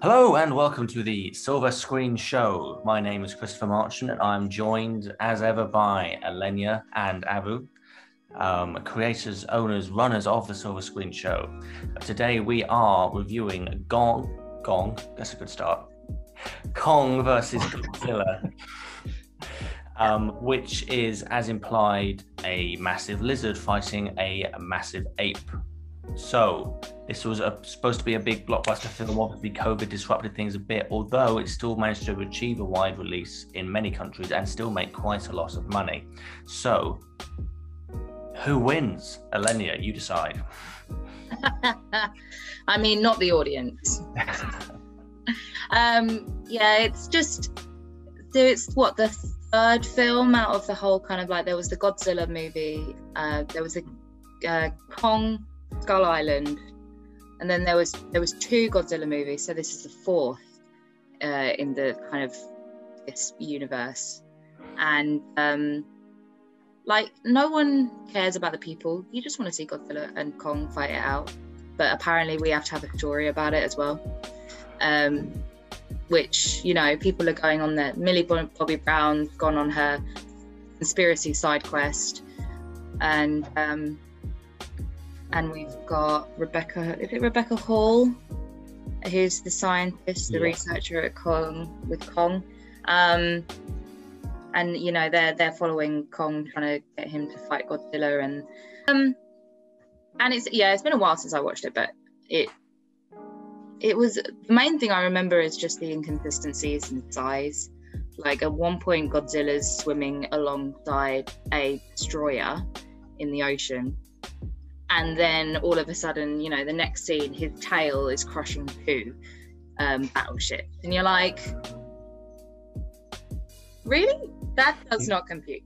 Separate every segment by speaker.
Speaker 1: Hello and welcome to the Silver Screen Show. My name is Christopher Marchant and I'm joined as ever by Alenia and Abu, creators, owners, runners of the Silver Screen Show. Today we are reviewing Gong, that's a good start, Kong versus Godzilla, which is, as implied, a massive lizard fighting a massive ape. So this was supposed to be a big blockbuster film. Obviously, COVID disrupted things a bit, although it still managed to achieve a wide release in many countries and still make quite a lot of money. So, who wins? Alenia, you decide.
Speaker 2: I mean, not the audience. Yeah, it's what, the third film out of the whole kind of, like, there was the Godzilla movie, there was a Kong Skull Island, and then there was two Godzilla movies, so this is the fourth in the kind of this universe. And like, no one cares about the people, you just want to see Godzilla and Kong fight it out, but apparently we have to have a story about it as well, which, you know, people are going on there. Millie Bobby Brown's gone on her conspiracy side quest, and we've got Rebecca Hall, who's the scientist, the researcher at Kong. And you know, they're following Kong, trying to get him to fight Godzilla, and it's been a while since I watched it, but it was, the main thing I remember is just the inconsistencies in size. Like, at one point Godzilla's swimming alongside a destroyer in the ocean, and then all of a sudden, you know, the next scene, his tail is crushing two battleships, and you're like, really? That does not compute.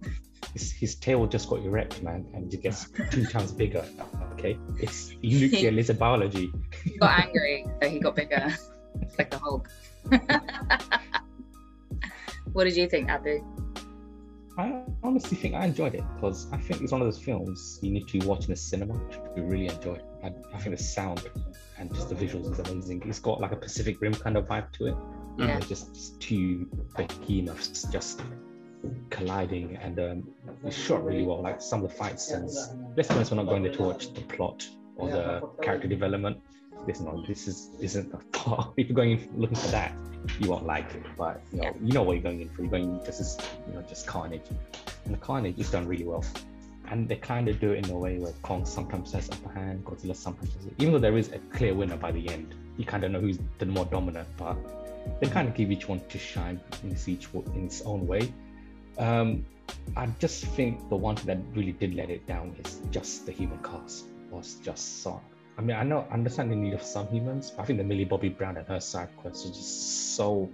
Speaker 3: His tail just got erect, man, and it gets 2 times bigger. Okay, it's nuclear lizard biology.
Speaker 2: He got angry, so he got bigger. It's like the Hulk. What did you think, Abu?
Speaker 3: I honestly think I enjoyed it, because I think it's one of those films you need to watch in the cinema to really enjoy it. I think the sound and just the visuals is amazing. It's got like a Pacific Rim kind of vibe to it.
Speaker 2: Yeah.
Speaker 3: Just two behemoths just colliding, and it's shot really well. Like, some of the fight scenes, let's be honest, we're not going there to watch the plot or the character development. This isn't the part. If you're going in looking for that, you won't like it. But you know what you're going in for. You're going in just carnage, and the carnage is done really well. And they kind of do it in a way where Kong sometimes has upper hand, Godzilla sometimes has it. Even though there is a clear winner by the end, you kind of know who's the more dominant. But they kind of give each one to shine in its own way. I just think the one thing that really did let it down is just the human cast was just so. I mean, I understand the need of some humans, but I think the Millie Bobby Brown and her side quest was just so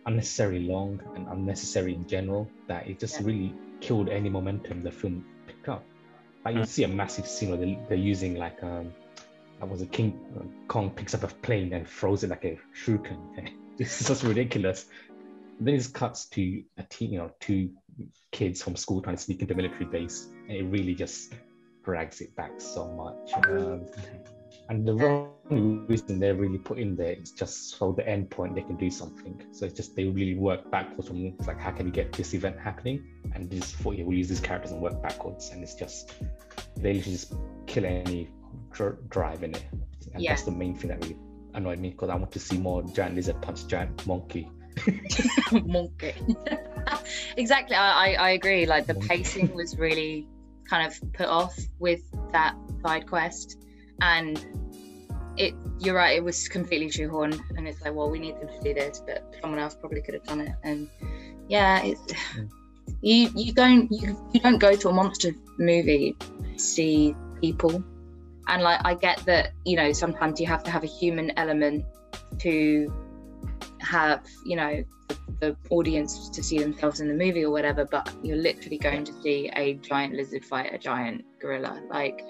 Speaker 3: unnecessarily long and unnecessary in general that it just really killed any momentum the film picked up. Like, you see a massive scene where they're using like Kong picks up a plane and throws it like a shuriken. This is just ridiculous. Then it cuts to a team, 2 kids from school trying to sneak into a military base, and it really just drags it back so much. And the only reason they're really put in there is just so the end point they can do something. So it's just they really work backwards from, like, how can we get this event happening? And just thought, we'll use these characters and work backwards. And it's just, they literally just kill any drive in it. And that's the main thing that really annoyed me, because I want to see more giant lizard punch giant Monke.
Speaker 2: Monke. Exactly, I agree. Like, the pacing was really kind of put off with that side quest, and you're right, it was completely shoehorned, and it's like, well, we need them to do this, but someone else probably could have done it. And you don't go to a monster movie to see people, and like, I get that, you know, sometimes you have to have a human element to have, you know, the audience to see themselves in the movie or whatever, but you're literally going to see a giant lizard fight a giant gorilla. Like,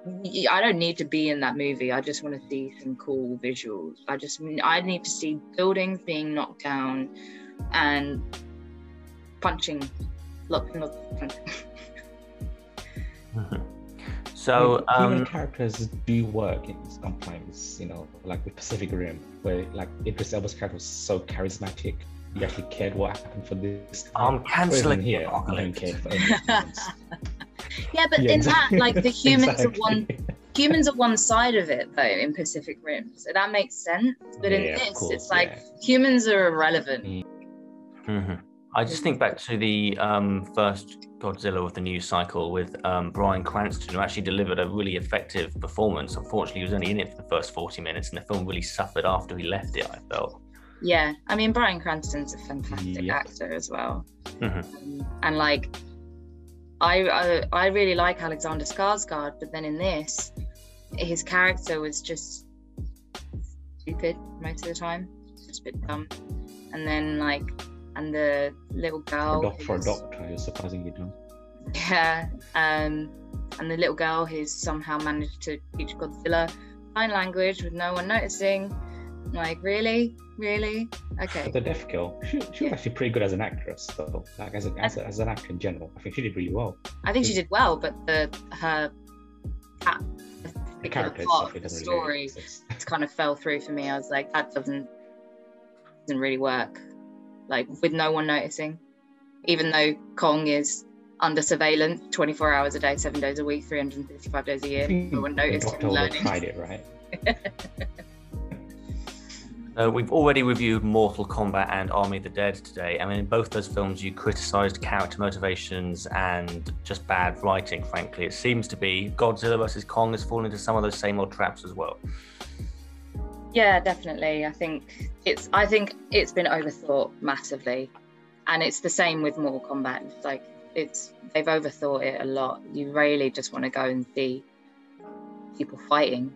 Speaker 2: I don't need to be in that movie. I just want to see some cool visuals. I need to see buildings being knocked down and punching, lots and lots of punching.
Speaker 1: So
Speaker 3: human characters do work sometimes fights, like with Pacific Rim, where like Idris Elba's character was so charismatic, you actually cared what happened for this guy.
Speaker 1: I'm cancelling
Speaker 3: here. I don't care for any humans.
Speaker 2: Yeah, but
Speaker 3: Yeah,
Speaker 2: in
Speaker 3: exactly.
Speaker 2: that, like the humans are
Speaker 3: Exactly.
Speaker 2: humans are one side of it though in Pacific Rim, so that makes sense. But in
Speaker 3: Yeah, of
Speaker 2: this,
Speaker 3: course,
Speaker 2: it's like
Speaker 3: yeah.
Speaker 2: humans are irrelevant.
Speaker 1: I just think back to the first Godzilla of the new cycle with Bryan Cranston, who actually delivered a really effective performance. Unfortunately, he was only in it for the first 40 minutes, and the film really suffered after he left it, I felt.
Speaker 2: Yeah, I mean, Bryan Cranston's a fantastic
Speaker 3: Yep.
Speaker 2: actor as well. And like, I really like Alexander Skarsgård, but then in this, his character was just stupid most of the time, just a bit dumb. And then like, and the little girl
Speaker 3: For a doctor, you're surprisingly dumb.
Speaker 2: yeah, and the little girl who's somehow managed to teach Godzilla sign language with no one noticing. Like, really? Okay.
Speaker 3: The deaf girl, she was actually pretty good as an actress, though. Like as an actor in general, I think she did really well.
Speaker 2: I think she did well, but her
Speaker 3: The character
Speaker 2: part
Speaker 3: itself,
Speaker 2: of
Speaker 3: it
Speaker 2: the
Speaker 3: doesn't
Speaker 2: story
Speaker 3: really exist.
Speaker 2: kind of fell through for me. I was like, that doesn't really work. Like, with no one noticing, even though Kong is under surveillance 24 hours a day, 7 days a week, 355 days a year. No one noticed
Speaker 3: Doctor
Speaker 2: him
Speaker 3: Who
Speaker 2: learning.
Speaker 3: tried it, right?
Speaker 1: We've already reviewed Mortal Kombat and Army of the Dead today. I mean, in both those films, you criticised character motivations and just bad writing, frankly. It seems to be Godzilla versus Kong has fallen into some of those same old traps as well.
Speaker 2: Yeah, definitely. I think it's been overthought massively, and it's the same with Mortal Kombat. It's like they've overthought it a lot. You really just want to go and see people fighting.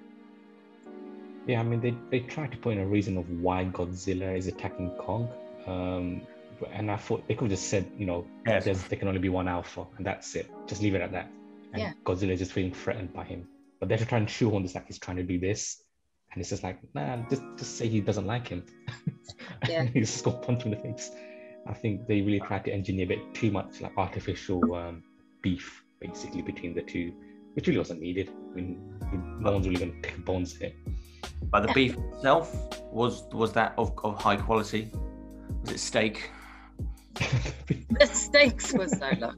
Speaker 3: Yeah, I mean, they tried to put in a reason of why Godzilla is attacking Kong, and I thought they could have just said,
Speaker 1: Yes.
Speaker 3: there can only be one alpha, and that's it. Just leave it at that. And
Speaker 2: Yeah.
Speaker 3: Godzilla is just feeling threatened by him, but they're trying to shoehorn this like he's trying to do this, and it's just like, nah, just say he doesn't like him.
Speaker 2: Yeah.
Speaker 3: He's just gonna punch him in the face. I think they really tried to engineer a bit too much like artificial beef basically between the two, which really wasn't needed. I mean, no one's really gonna pick bones here.
Speaker 1: But the beef itself, was that of high quality? Was it steak?
Speaker 2: The stakes were so low.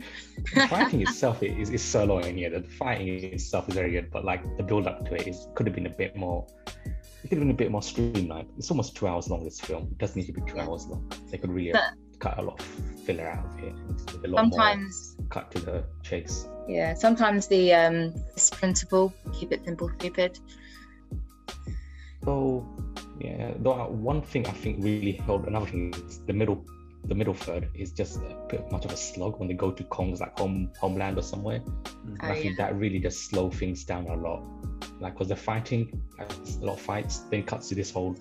Speaker 3: The fighting itself is so low in here. The fighting itself is very good, but like the build up to it could have been a bit more. It could have been a bit more streamlined. It's almost 2 hours long. This film, it doesn't need to be 2 hours long. They could really cut a lot of filler out of it. A lot
Speaker 2: Sometimes,
Speaker 3: more cut to the chase.
Speaker 2: yeah. Sometimes the this principle, keep it simple, stupid.
Speaker 3: So yeah, though one thing I think really held. Another thing is the middle third is just a bit much of a slog when they go to Kong's like homeland or somewhere. And I think that really just slow things down a lot. Like, because they're fighting, like, a lot of fights, then it cuts to this whole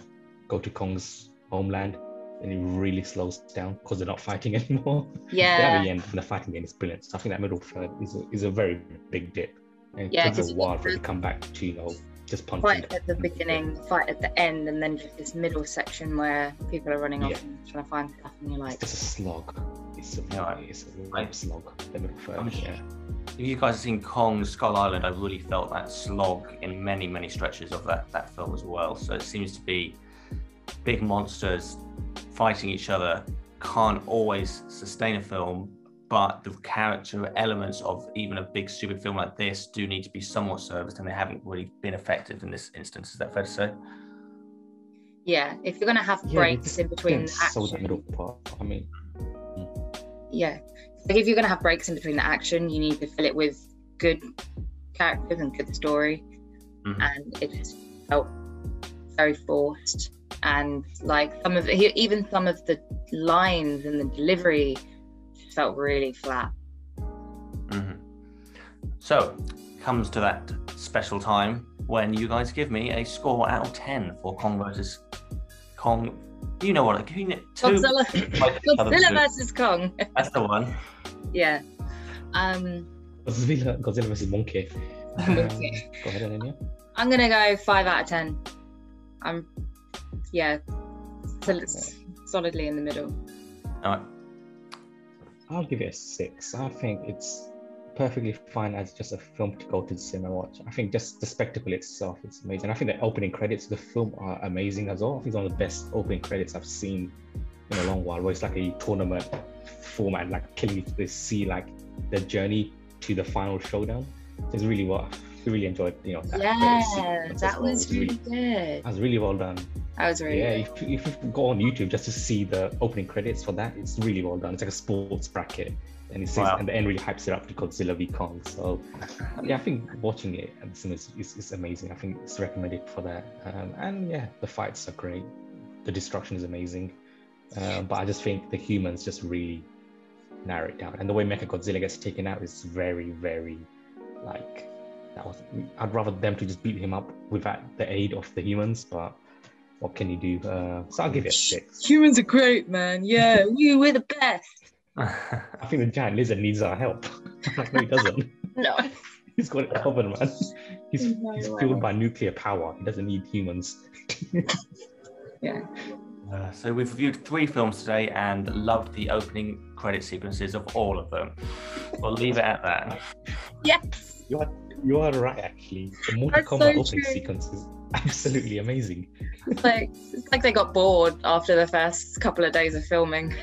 Speaker 3: go to Kong's homeland, and it really slows down because they're not fighting anymore.
Speaker 2: Yeah.
Speaker 3: Then at the end, when the fighting again is brilliant. So I think that middle third is a very big dip. And it takes a while for it to come back to, just punching.
Speaker 2: Fight at the beginning, fight at the end, and then just this middle section where people are running off and trying to find stuff, and you're like,
Speaker 3: it's just a slog. It's a slog. The middle third. Yeah.
Speaker 1: If you guys have seen Kong Skull Island, I really felt that slog in many, many stretches of that film as well. So it seems to be big monsters fighting each other can't always sustain a film, but the character elements of even a big stupid film like this do need to be somewhat serviced, and they haven't really been effective in this instance. Is that fair to say?
Speaker 2: yeah, if you're gonna have breaks in between the
Speaker 3: So the
Speaker 2: action,
Speaker 3: middle part. I mean,
Speaker 2: yeah, like if you're gonna have breaks in between the action, you need to fill it with good characters and good story. And it just felt very forced, and like some of the lines and the delivery just felt really flat.
Speaker 1: So comes to that special time when you guys give me a score out of 10 for Kong versus Kong. You know what?
Speaker 2: Godzilla versus Kong.
Speaker 1: That's the one.
Speaker 2: Yeah.
Speaker 3: Godzilla versus Monke.
Speaker 2: Okay.
Speaker 3: Go ahead, Ananya.
Speaker 2: I'm gonna go 5 out of 10. Solidly in the middle.
Speaker 1: All right.
Speaker 3: I'll give it a 6. I think perfectly fine as just a film to go to the cinema watch. I think just the spectacle itself is amazing. I think the opening credits of the film are amazing as well. I think it's one of the best opening credits I've seen in a long while, where it's like a tournament format, like killing you to see like the journey to the final showdown. So it's really well. I really enjoyed, you know, that.
Speaker 2: Yeah, that was really good.
Speaker 3: That was really well done.
Speaker 2: That was really
Speaker 3: good. If you go on YouTube just to see the opening credits for that, it's really well done. It's like a sports bracket, and it says, and the end really hypes it up to Godzilla v Kong. So yeah, I think watching it at the cinema is amazing. I think it's recommended for that. And yeah, the fights are great. The destruction is amazing. But I just think the humans just really narrow it down, and the way Mechagodzilla gets taken out is very, very like. I'd rather them to just beat him up without the aid of the humans, but what can you do? So I'll give it a 6.
Speaker 2: Humans are great, man. Yeah, we're the best.
Speaker 3: I think the giant lizard needs our help. No, he doesn't.
Speaker 2: No.
Speaker 3: He's got it covered, man. He's fueled by nuclear power. He doesn't need humans.
Speaker 2: Yeah.
Speaker 1: So we've reviewed 3 films today and loved the opening credit sequences of all of them. We'll leave it at that.
Speaker 2: Yes.
Speaker 3: You are right, actually. The Mortal Kombat opening sequence is absolutely amazing.
Speaker 2: It's like they got bored after the first couple of days of filming.